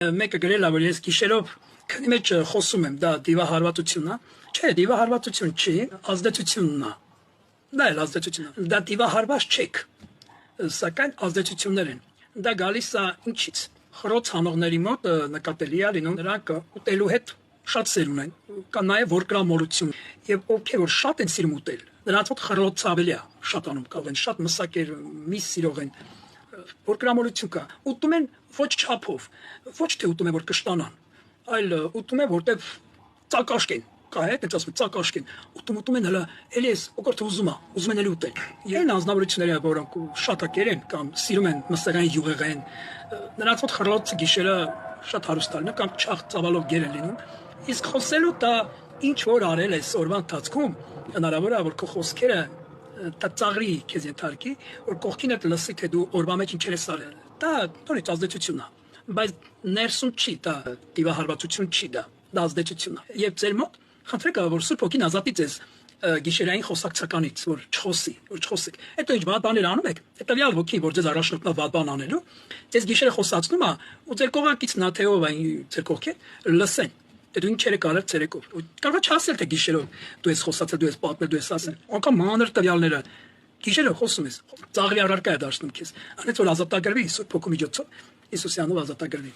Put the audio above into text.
Մեկը գրել է, որ ես գիշերով քնի մեջ խոսում եմ, դա դիվահարվածությունն է։ Չէ, դիվահարվածություն չի, ազդեցությունն է։ Դա էլ ազդեցությունն է։ Դա դիվահարված չեք, սակայն ազդեցություններ են։ Դա գալիս է ինչից։ Խռոց հանողների մոտ նկատելի է լինում նրանք ուտելու հետ շատ սեր ունեն, կա նաև որկրամոլություն, եւ ովքեր որ շատ են սիրում ուտել, նրանց մոտ խռոց ավելի է շատանում, կարող են շատ մսակեր, միս սիրող են, որկրամոլություն կա, ուտում են ոչ չափով, ոչ թե ուտում են որ կշտանան, այլ ուտում են որտեվ ծակաշկ են, կա հետ, այնպես ասում ծակաշկ են, ուտում են հələ էլի էս օգորտը ուզում են էլի ուտել։ Այն անձնավորությունները, որոնք շատակեր են կամ սիրում են մսերային յուղեղեն, նրանց մոտ խռոց գիշերը շատ հարուստ է, կամ չաղ ծավալով գեր են լինում, իսկ խոսելու դա ինչ որ արել ես օրվա ընթացքում, հնարավոր է որ քո խոսքերը դա ծաղրի քեզ ենթարկի, որ կողքին էլ լսի թե դու օրվա մեջ ինչեր ես արել։ Դա նորից ազդեցությունն է, բայց ներսում չի, դա դիվահարվածություն չի, դա ազդեցությունն է։ Եվ ձեր մոտ խնդրեք, որ Սուրբ Հոգին ազատի ձեզ գիշերային խոսակցականից, որ չխոսեք։ Հետո ինչ վատ բաներ անում եք, հետևյալ ոգին, որ ձեզ առաջնորդն է վատ բան անելու, ձեզ գիշերը խոսացնում է, ու ձեր կողակիցն է թե ով այն ձեր կողքին լսեն։ Դու ինչեր եք արել ցերեկով։ Կարող է չասել թե գիշերով դու ես խոսացել, դու ես պատմել, դու ես ասել։ Անկամ մանր տվյալները գիշերը խոսում ես։ Ծաղրի առարկա է դարձնում քեզ։ Անից որ ազատագրվի Սուրբ Հոգու միջոցով, Հիսուսյանով ազատագրվի։